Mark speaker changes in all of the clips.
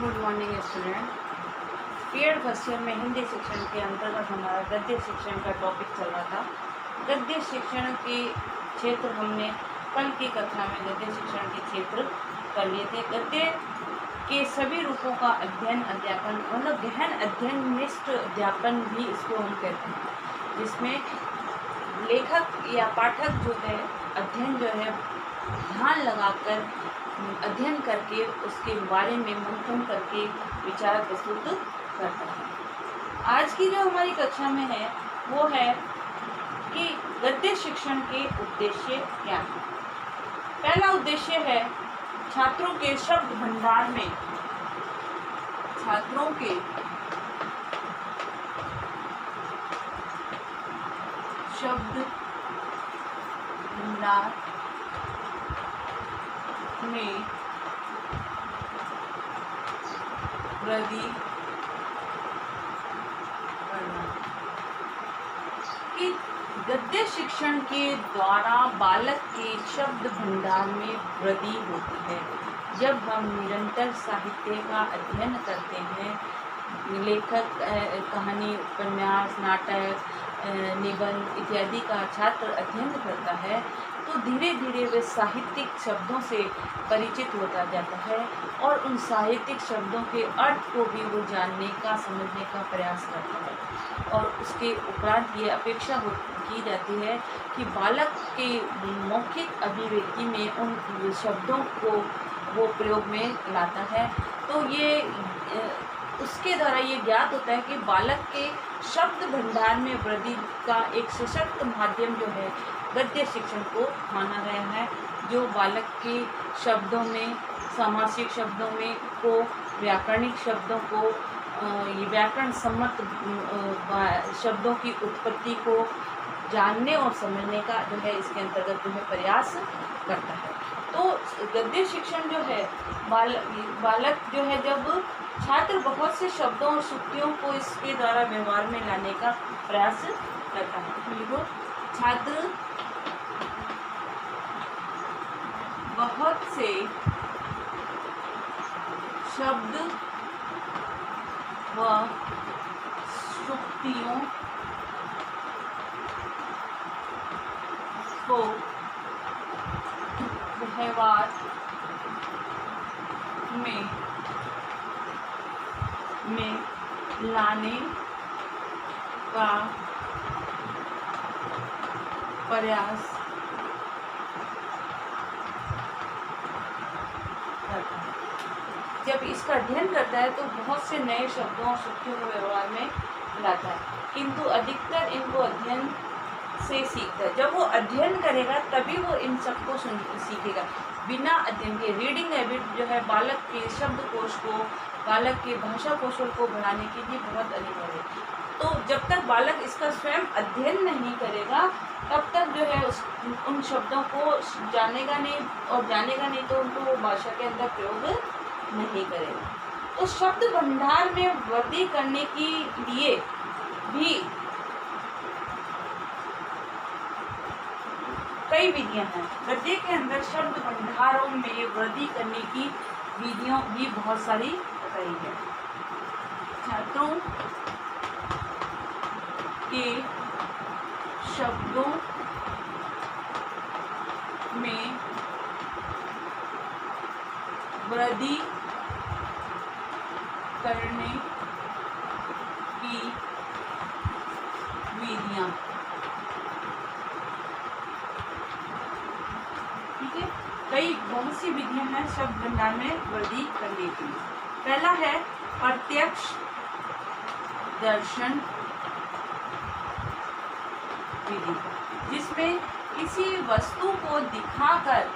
Speaker 1: Good morning student. पीएड first year में हिंदी शिक्षण के अंतर्गत हमारा गद्य शिक्षण का टॉपिक चल रहा था। गद्य शिक्षण के क्षेत्र हमने कल की कक्षा में गद्य शिक्षण के क्षेत्र कर लिए थे। गद्य के सभी रूपों का अध्ययन अध्यापन मतलब गहन अध्ययननिष्ठ अध्यापन भी इसको हम कहते हैं, जिसमें लेखक या पाठक जो है अध्ययन जो है ध्यान लगाकर अध्ययन करके उसके बारे में मंथन करके विचार प्रस्तुत करता है। आज की जो हमारी कक्षा में है वो है कि गद्य शिक्षण के उद्देश्य क्या हैं। पहला उद्देश्य है छात्रों के शब्द भंडार में वृद्धि करना। कि गद्य शिक्षण के द्वारा बालक के शब्द भंडार में वृद्धि होती है। जब हम निरंतर साहित्य का अध्ययन करते हैं, लेखक कहानी, उपन्यास, नाटक, निबंध इत्यादि का छात्र अध्ययन करता है तो धीरे धीरे वे साहित्यिक शब्दों से परिचित होता जाता है और उन साहित्यिक शब्दों के अर्थ को भी वो जानने का, समझने का प्रयास करता है। और उसके उपरांत ये अपेक्षा की जाती है कि बालक के मौखिक अभिव्यक्ति में उन शब्दों को वो प्रयोग में लाता है। तो ये उसके द्वारा ये ज्ञात होता है कि बालक के शब्द भंडार में वृद्धि का एक सशक्त माध्यम जो है गद्य शिक्षण को माना गया है, जो बालक के शब्दों में, सामासिक शब्दों में को, व्याकरणिक शब्दों को, व्याकरण सम्मत शब्दों की उत्पत्ति को जानने और समझने का जो है इसके अंतर्गत जो है प्रयास करता है। तो गद्य शिक्षण जो है बालक जो है, जब छात्र बहुत से शब्दों और सूक्तियों को इसके द्वारा व्यवहार में लाने का प्रयास करता है। देखो, छात्र बहुत से शब्द व सूक्तियों को व्यवहार में लाने का प्रयास करता है। जब इसका अध्ययन करता है तो बहुत से नए शब्दों और सूक्तियों को व्यवहार में लाता है, किंतु अधिकतर इनको अध्ययन से सीखता है। जब वो अध्ययन करेगा तभी वो इन सबको सीखेगा। बिना अध्ययन के रीडिंग हैबिट जो है बालक के शब्दकोश को, बालक के भाषा कौशल को बढ़ाने के लिए बहुत अनिवार्य है। तो जब तक बालक इसका स्वयं अध्ययन नहीं करेगा तब तक जो है उन शब्दों को जानेगा नहीं, और जानेगा नहीं तो उनको वो भाषा के अंदर प्रयोग नहीं करेगा। तो शब्द भंडार में वृद्धि करने के लिए भी कई विधियां हैं। गद्य के अंदर शब्द भंडारों में वृद्धि करने की विधियों भी बहुत सारी बताई है। छात्रों के शब्दों में वृद्धि करने की विधियां, ठीक है, कई बहुत सी विधियां हैं शब्द भंडार में वृद्धि करने की। पहला है प्रत्यक्ष दर्शन विधि, जिसमें किसी वस्तु को दिखाकर,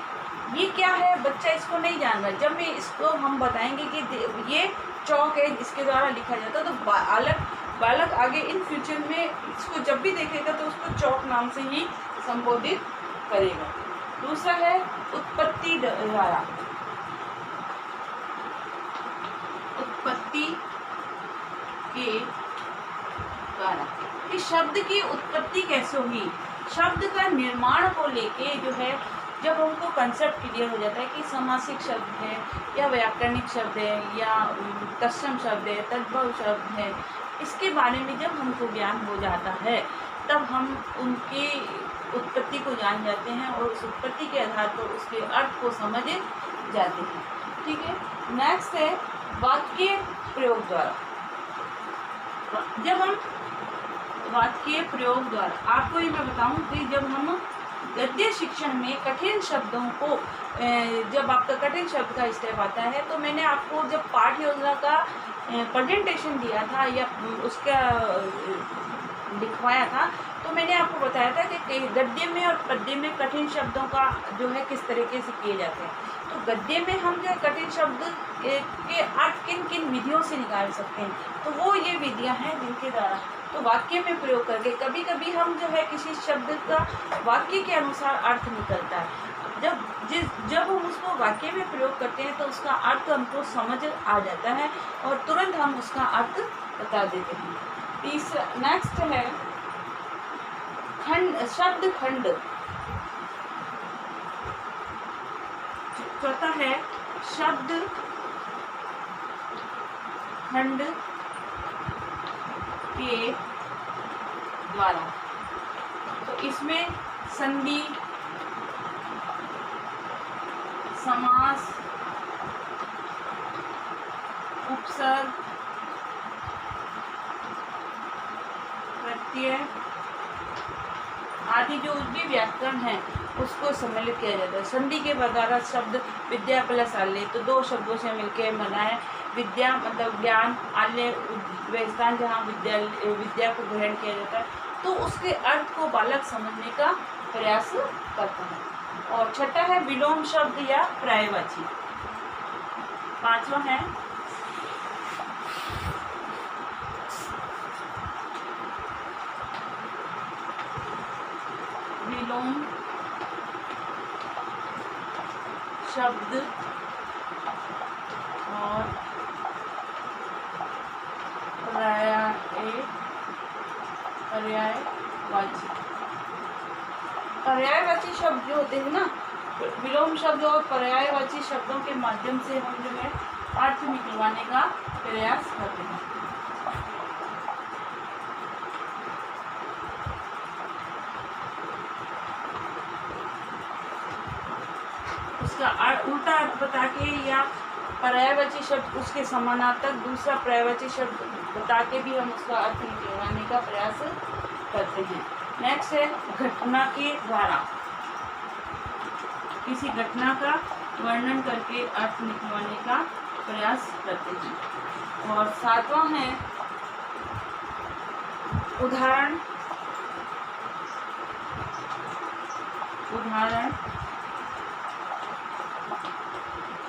Speaker 1: ये क्या है बच्चा इसको नहीं जान रहा, जब मैं इसको हम बताएंगे कि ये चौक है, इसके द्वारा लिखा जाता है, तो बालक आगे इन फ्यूचर में इसको जब भी देखेगा तो उसको चौक नाम से ही संबोधित करेगा। दूसरा है उत्पत्ति द्वारा, उत्पत्ति के द्वारा। इस शब्द की उत्पत्ति कैसे हुई, शब्द का निर्माण को लेके जो है जब हमको कंसेप्ट क्लियर हो जाता है कि समासिक शब्द है या व्याकरणिक शब्द है या तत्सम शब्द है, तद्भव शब्द है, इसके बारे में जब हमको ज्ञान हो जाता है तब हम उनकी उत्पत्ति को जान जाते हैं और उस उत्पत्ति के आधार पर उसके अर्थ को समझ जाते हैं। ठीक है, नेक्स्ट है वाक्य प्रयोग द्वारा। जब हम वाक्य प्रयोग द्वारा, आपको ये मैं बताऊं कि जब हम गद्य शिक्षण में कठिन शब्दों को, जब आपका कठिन शब्द का स्टेप आता है, तो मैंने आपको जब पाठ योजना का प्रेजेंटेशन दिया था या उसका लिखवाया था, तो मैंने आपको बताया था कि गद्य में और पद्य में कठिन शब्दों का जो है किस तरीके से किए जाते हैं। तो गद्य में हम जो है कठिन शब्द के अर्थ किन किन विधियों से निकाल सकते हैं, तो वो ये विधियां हैं जिनके द्वारा तो वाक्य में प्रयोग करके कभी कभी हम जो है किसी शब्द का वाक्य के अनुसार अर्थ निकलता है। जब हम उसको वाक्य में प्रयोग करते हैं तो उसका अर्थ हमको समझ आ जाता है और तुरंत हम उसका अर्थ बता देते हैं। तीसरा नेक्स्ट है खंड, शब्द खंड। चौथा है शब्द खंड के द्वारा। तो इसमें संधि, समास, उपसर्ग, प्रत्यय आदि जो भी व्याकरण है उसको सम्मिलित किया जाता है। संधि के द्वारा शब्द विद्या प्लस आल्य, तो दो शब्दों से मिलकर बना है। विद्या मतलब ज्ञान, आल्य वह स्थान जहाँ विद्या को ग्रहण किया जाता है, तो उसके अर्थ को बालक समझने का प्रयास करता है। और छठा है विलोम शब्द या पर्यायवाची। पांचवा है विलोम शब्द और पर्यायवाची। पर्यायवाची शब्द जो होते हैं ना, विलोम शब्द और पर्यायवाची शब्दों के माध्यम से हम जो है अर्थ निकलवाने का प्रयास करते हैं। उसका उल्टा अर्थ बता के या पर्यायवाची शब्द उसके समानार्थक दूसरा पर्यायवाची शब्द बता के भी हम उसका अर्थ निकलवाने का प्रयास करते हैं। नेक्स्ट है घटना के द्वारा। किसी घटना का वर्णन करके अर्थ निकलवाने का प्रयास करते हैं। और सातवां है उदाहरण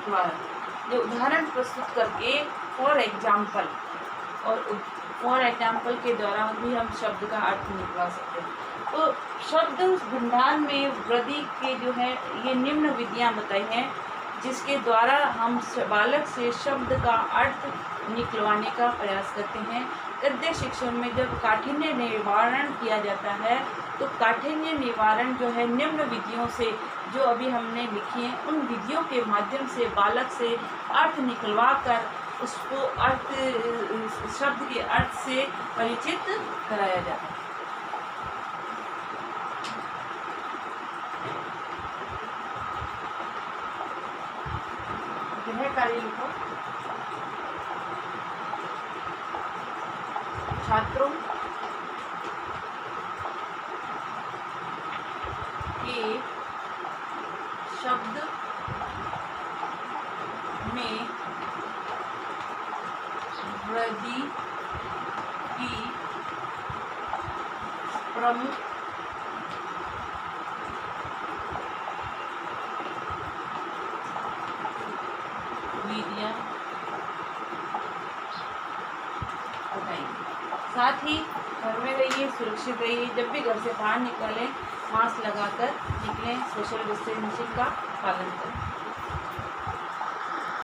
Speaker 1: द्वारा, जो उदाहरण प्रस्तुत करके फॉर एग्जाम्पल के द्वारा भी हम शब्द का अर्थ निकलवा सकते हैं। तो शब्द भंडार में वृद्धि के जो है ये निम्न विधियां बताई हैं जिसके द्वारा हम बालक से शब्द का अर्थ निकलवाने का प्रयास करते हैं। गद्य शिक्षण में जब काठिन्य निवारण किया जाता है तो काठिन्य निवारण जो है निम्न विधियों से जो अभी हमने लिखी हैं उन विधियों के माध्यम से बालक से अर्थ निकलवा कर उसको अर्थ शब्द के अर्थ से परिचित कराया जाता है। गृह कार्य लिखो। छात्रों के शब्द में वृद्धि की प्रमुख विधियां बताएंगे। साथ ही घर में रहिए, सुरक्षित रहिए। जब भी घर से बाहर निकलें मास्क लगाकर निकलें, सोशल डिस्टेंसिंग का पालन करें।